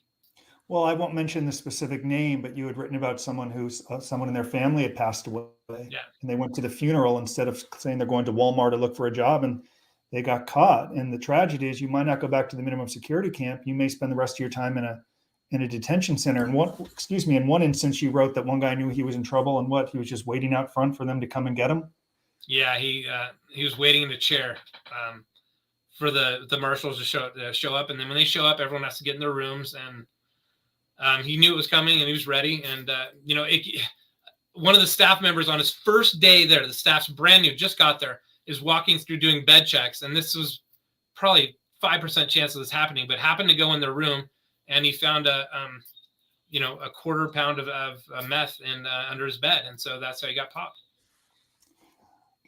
Well, I won't mention the specific name, but you had written about someone someone in their family had passed away. Yeah. And they went to the funeral instead of saying they're going to Walmart to look for a job, and they got caught. And the tragedy is you might not go back to the minimum security camp. You may spend the rest of your time in a detention center. And in one instance, you wrote that one guy knew he was in trouble and he was just waiting out front for them to come and get him. Yeah, he was waiting in a chair for the marshals to show up, and then when they show up, everyone has to get in their rooms. And he knew it was coming, and he was ready. And one of the staff members on his first day there, the staff's brand new, just got there, is walking through doing bed checks, and this was probably 5% chance of this happening, but happened to go in their room and he found a quarter pound of meth under his bed. And so that's how he got popped.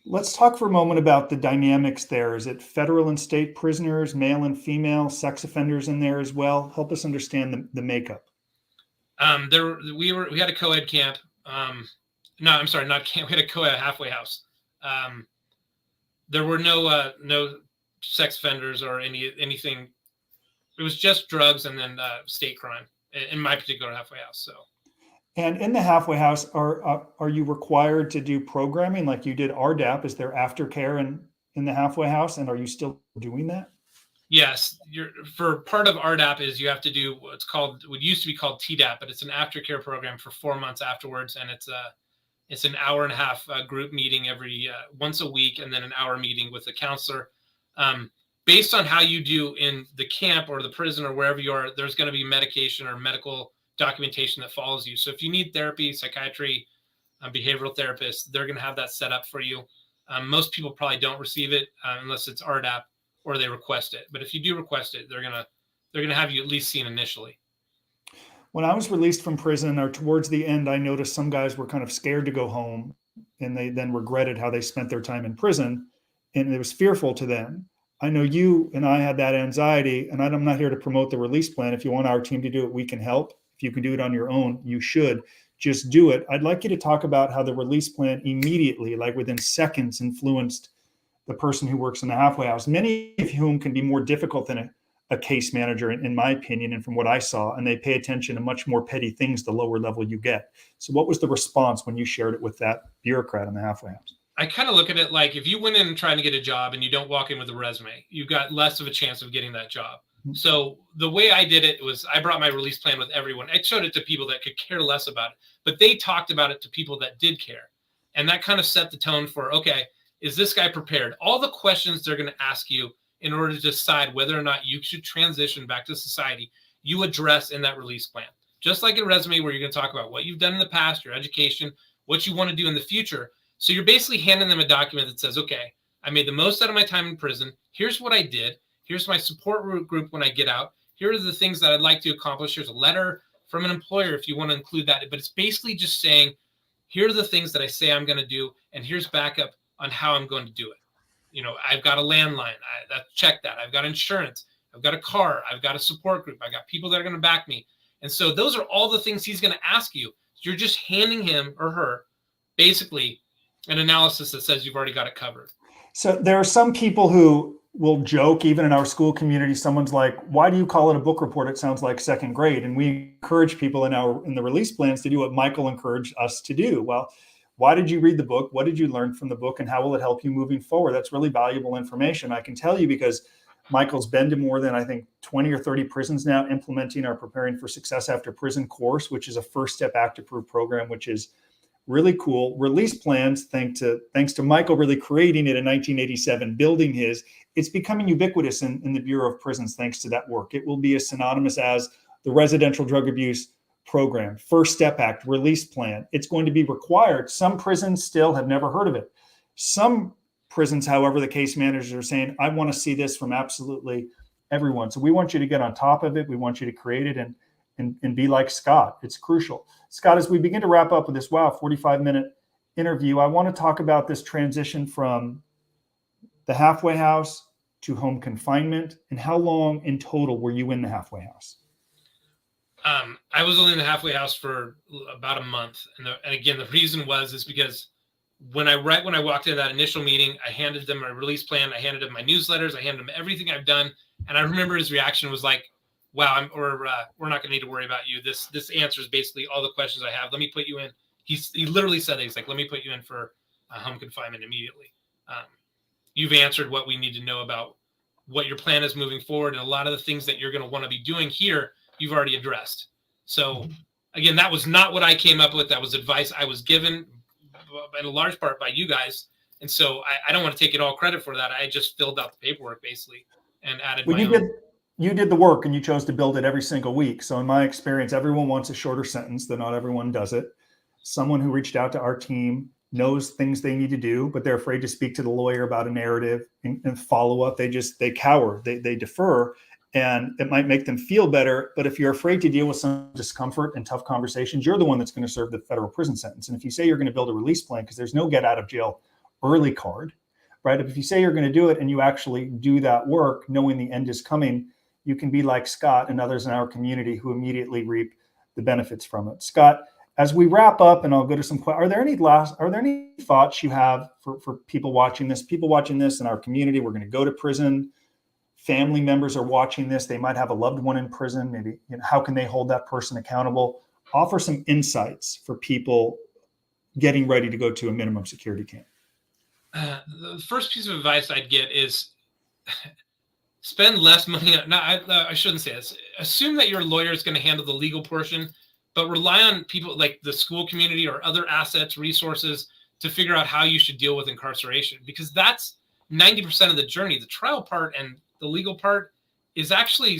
Let's talk for a moment about the dynamics there. Is it federal and state prisoners, male and female, sex offenders in there as well? Help us understand the makeup. We had a co-ed camp. No, I'm sorry, not camp. We had a co-ed halfway house. There were no sex offenders or anything. It was just drugs and then state crime in my particular halfway house. So. And in the halfway house, are you required to do programming like you did RDAP? Is there aftercare in the halfway house, and are you still doing that? Yes, for part of RDAP is you have to do what used to be called TDAP, but it's an aftercare program for 4 months afterwards, and it's an hour and a half group meeting every once a week, and then an hour meeting with a counselor. Based on how you do in the camp or the prison or wherever you are, there's going to be medication or medical documentation that follows you. So if you need therapy, psychiatry, behavioral therapists, they're going to have that set up for you. Most people probably don't receive it unless it's RDAP or they request it. But if you do request it, they're going to have you at least seen initially. When I was released from prison, or towards the end, I noticed some guys were kind of scared to go home, and they then regretted how they spent their time in prison, and it was fearful to them. I know you and I had that anxiety, and I'm not here to promote the release plan. If you want our team to do it, we can help. If you can do it on your own, you should just do it. I'd like you to talk about how the release plan immediately, like within seconds, influenced the person who works in the halfway house, many of whom can be more difficult than a case manager, in my opinion, and from what I saw, and they pay attention to much more petty things the lower level you get. So what was the response when you shared it with that bureaucrat in the halfway house? I kind of look at it like if you went in trying to get a job and you don't walk in with a resume, you've got less of a chance of getting that job. So the way I did it was I brought my release plan with everyone. I showed it to people that could care less about it, but they talked about it to people that did care. And that kind of set the tone for, okay, is this guy prepared? All the questions they're going to ask you in order to decide whether or not you should transition back to society, you address in that release plan. Just like a resume where you're going to talk about what you've done in the past, your education, what you want to do in the future. So you're basically handing them a document that says, okay, I made the most out of my time in prison. Here's what I did. Here's my support group when I get out. Here are the things that I'd like to accomplish. Here's a letter from an employer if you want to include that. But it's basically just saying, here are the things that I say I'm going to do, and here's backup on how I'm going to do it. You know, I've got a landline. Check that. I've got insurance. I've got a car. I've got a support group. I've got people that are going to back me. And so those are all the things he's going to ask you. You're just handing him or her basically an analysis that says you've already got it covered. So there are some people who will joke, even in our school community, someone's like, why do you call it a book report? It sounds like second grade. And we encourage people in the release plans to do what Michael encouraged us to do. Well, why did you read the book? What did you learn from the book? And how will it help you moving forward? That's really valuable information. I can tell you because Michael's been to more than, I think, 20 or 30 prisons now, implementing our Preparing for Success After Prison course, which is a first step active-proof program, which is really cool. Release plans, thanks to Michael really creating it in 1987, building his, it's becoming ubiquitous in the Bureau of Prisons thanks to that work. It will be as synonymous as the Residential Drug Abuse Program, First Step Act, Release Plan. It's going to be required. Some prisons still have never heard of it. Some prisons, however, the case managers are saying, I want to see this from absolutely everyone. So we want you to get on top of it. We want you to create it and be like Scott. It's crucial. Scott, as we begin to wrap up with this, 45-minute interview, I want to talk about this transition from the halfway house to home confinement, and how long in total were you in the halfway house? I was only in the halfway house for about a month. And again, the reason is because when I walked into that initial meeting, I handed them my release plan. I handed them my newsletters. I handed them everything I've done. And I remember his reaction was like, wow, we're not going to need to worry about you. This answers basically all the questions I have. Let me put you in. He literally said that. He's like, let me put you in for home confinement immediately. You've answered what we need to know about what your plan is moving forward. And a lot of the things that you're going to want to be doing here, you've already addressed. So again, that was not what I came up with. That was advice I was given in a large part by you guys. And so I don't want to take it all credit for that. I just filled out the paperwork basically and added my own. You did the work and you chose to build it every single week. So in my experience, everyone wants a shorter sentence, though not everyone does it. Someone who reached out to our team knows things they need to do, but they're afraid to speak to the lawyer about a narrative and follow up. They cower, they defer, and it might make them feel better. But if you're afraid to deal with some discomfort and tough conversations, you're the one that's going to serve the federal prison sentence. And if you say you're going to build a release plan, because there's no get out of jail early card, right? If you say you're going to do it and you actually do that work, knowing the end is coming, you can be like Scott and others in our community who immediately reap the benefits from it. Scott, as we wrap up, and I'll go to some, are there any thoughts you have for people watching this in our community? We're going to go to prison. Family members are watching this. They might have a loved one in prison. Maybe, how can they hold that person accountable? Offer some insights for people getting ready to go to a minimum security camp. The first piece of advice I'd get is spend less money. I shouldn't say this. Assume that your lawyer is going to handle the legal portion, but rely on people like the school community or other assets, resources to figure out how you should deal with incarceration, because that's 90% of the journey. The trial part and the legal part is actually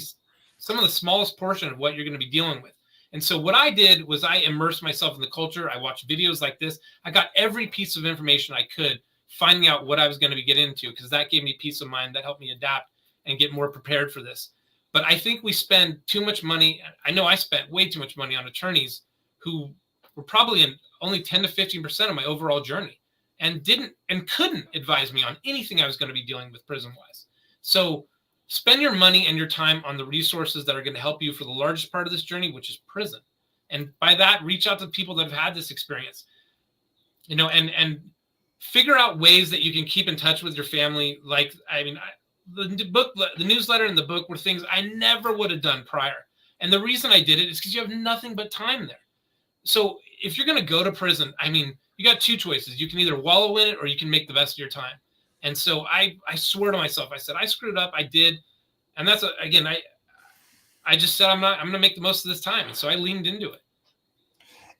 some of the smallest portion of what you're going to be dealing with. And so what I did was I immersed myself in the culture. I watched videos like this. I got every piece of information I could, finding out what I was going to be getting into, because that gave me peace of mind. That helped me adapt and get more prepared for this. But I think we spend too much money. I know I spent way too much money on attorneys who were probably in only 10 to 15% of my overall journey and couldn't advise me on anything I was going to be dealing with prison-wise. So spend your money and your time on the resources that are going to help you for the largest part of this journey, which is prison. And by that, reach out to people that have had this experience, and figure out ways that you can keep in touch with your family. Like, the newsletter and the book were things I never would have done prior. And the reason I did it is because you have nothing but time there. So if you're going to go to prison, you got two choices. You can either wallow in it or you can make the best of your time. And so I swear to myself, I said, I screwed up. I did. And that's, I just said, I'm going to make the most of this time. And so I leaned into it.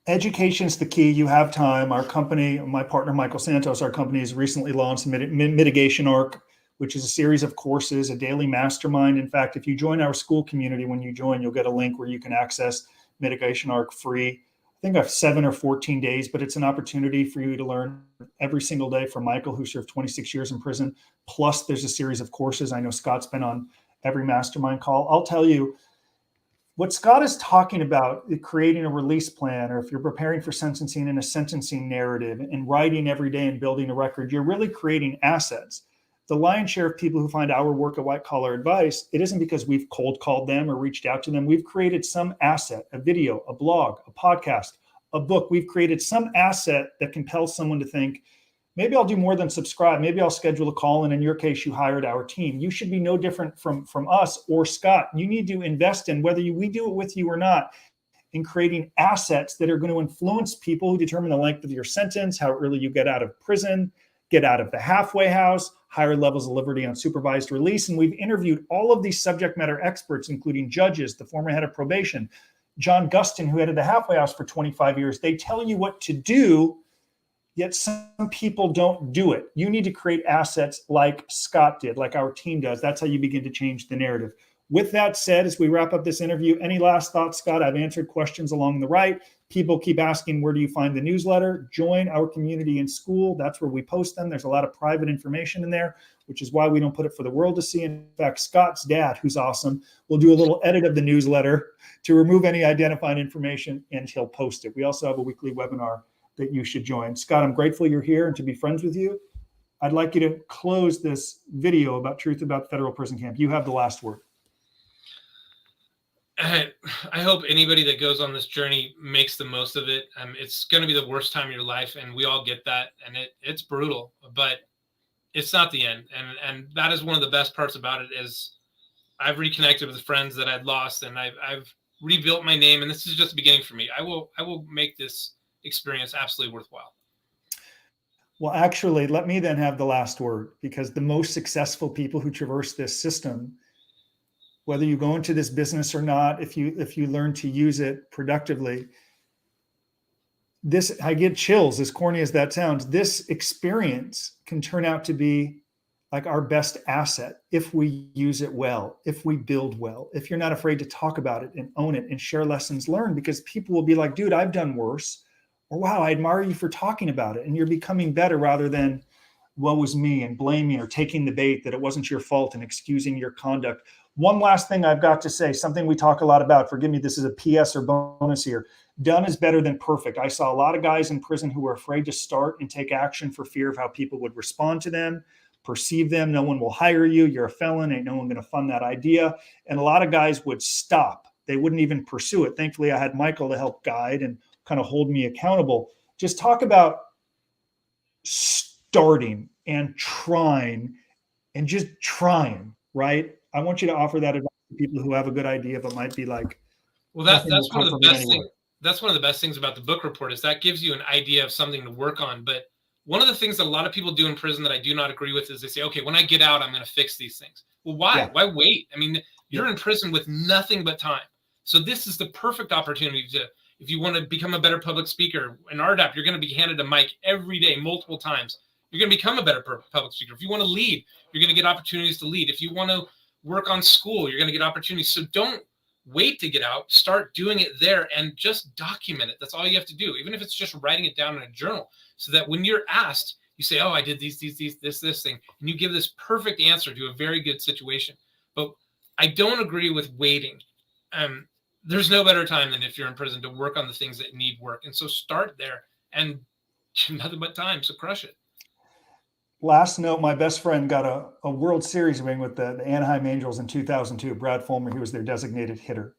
Education's the key. You have time. Our company, my partner, Michael Santos, our company has recently launched Mitigation Arc, which is a series of courses, a daily mastermind. In fact, if you join our school community, when you join, you'll get a link where you can access Mitigation Arc free. I think I have 7 or 14 days, but it's an opportunity for you to learn every single day from Michael, who served 26 years in prison. Plus, there's a series of courses. I know Scott's been on every mastermind call. I'll tell you, what Scott is talking about, creating a release plan, or if you're preparing for sentencing in a sentencing narrative and writing every day and building a record, you're really creating assets. The lion's share of people who find our work at White Collar Advice, it isn't because we've cold called them or reached out to them. We've created some asset, a video, a blog, a podcast, a book. We've created some asset that compels someone to think, maybe I'll do more than subscribe. Maybe I'll schedule a call. And in your case, you hired our team. You should be no different from us or Scott. You need to invest in, whether we do it with you or not, in creating assets that are going to influence people who determine the length of your sentence, how early you get out of prison, get out of the halfway house, higher levels of liberty on supervised release. And we've interviewed all of these subject matter experts, including judges, the former head of probation, John Gustin, who headed the halfway house for 25 years. They tell you what to do, yet some people don't do it. You need to create assets like Scott did, like our team does. That's how you begin to change the narrative. With that said, as we wrap up this interview, any last thoughts, Scott? I've answered questions along the right. People keep asking, where do you find the newsletter? Join our community in school. That's where we post them. There's a lot of private information in there, which is why we don't put it for the world to see. In fact, Scott's dad, who's awesome, will do a little edit of the newsletter to remove any identifying information, and he'll post it. We also have a weekly webinar that you should join. Scott, I'm grateful you're here and to be friends with you. I'd like you to close this video about Truth About Federal Prison Camp. You have the last word. I hope anybody that goes on this journey makes the most of it. It's going to be the worst time of your life, and we all get that, and it's brutal, but it's not the end. And that is one of the best parts about it, is I've reconnected with friends that I'd lost, and I've rebuilt my name, and this is just the beginning for me. I will make this experience absolutely worthwhile. Well, actually, let me then have the last word, because the most successful people who traverse this system, whether you go into this business or not, if you learn to use it productively, I get chills, as corny as that sounds. This experience can turn out to be like our best asset if we use it well, if we build well, if you're not afraid to talk about it and own it and share lessons learned, because people will be like, dude, I've done worse, or wow, I admire you for talking about it. And you're becoming better rather than woe was me and blaming or taking the bait that it wasn't your fault and excusing your conduct. One last thing I've got to say, something we talk a lot about, forgive me, this is a PS or bonus here. Done is better than perfect. I saw a lot of guys in prison who were afraid to start and take action for fear of how people would respond to them, perceive them. No one will hire you. You're a felon. Ain't no one going to fund that idea. And a lot of guys would stop. They wouldn't even pursue it. Thankfully, I had Michael to help guide and kind of hold me accountable. Just talk about starting and trying and just trying, right? I want you to offer that advice to people who have a good idea but might be like, well, that's one of the best things. That's one of the best things about the book report is that gives you an idea of something to work on. But one of the things that a lot of people do in prison that I do not agree with is they say, okay, when I get out, I'm going to fix these things. Well, why? Yeah. Why wait? I mean, you're in prison with nothing but time. So this is the perfect opportunity to, if you want to become a better public speaker, in RDAP, you're going to be handed a mic every day, multiple times. You're going to become a better public speaker. If you want to lead, you're going to get opportunities to lead. If you want to work on school, you're going to get opportunities. So don't wait to get out. Start doing it there and just document it. That's all you have to do, even if it's just writing it down in a journal, so that when you're asked, you say, oh, I did this thing, and you give this perfect answer to a very good situation. But I don't agree with waiting. There's no better time than if you're in prison to work on the things that need work. And so start there, and nothing but time, so crush it. Last note, my best friend got a World Series ring with the Anaheim Angels in 2002. Brad Fulmer, he was their designated hitter.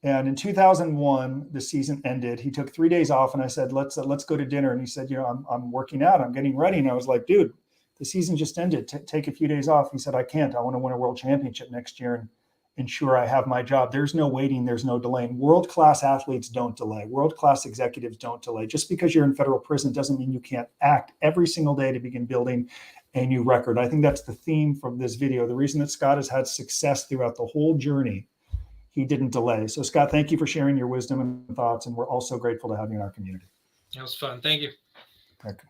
And in 2001, the season ended. He took 3 days off, and I said, let's go to dinner. And he said, I'm working out. I'm getting ready. And I was like, dude, the season just ended. Take a few days off. He said, I can't. I want to win a world championship next year and ensure I have my job. There's no waiting. There's no delaying. World-class athletes don't delay. World-class executives don't delay. Just because you're in federal prison doesn't mean you can't act every single day to begin building a new record. I think that's the theme from this video. The reason that Scott has had success throughout the whole journey, he didn't delay. So Scott, thank you for sharing your wisdom and thoughts. And we're also grateful to have you in our community. That was fun. Thank you. Okay.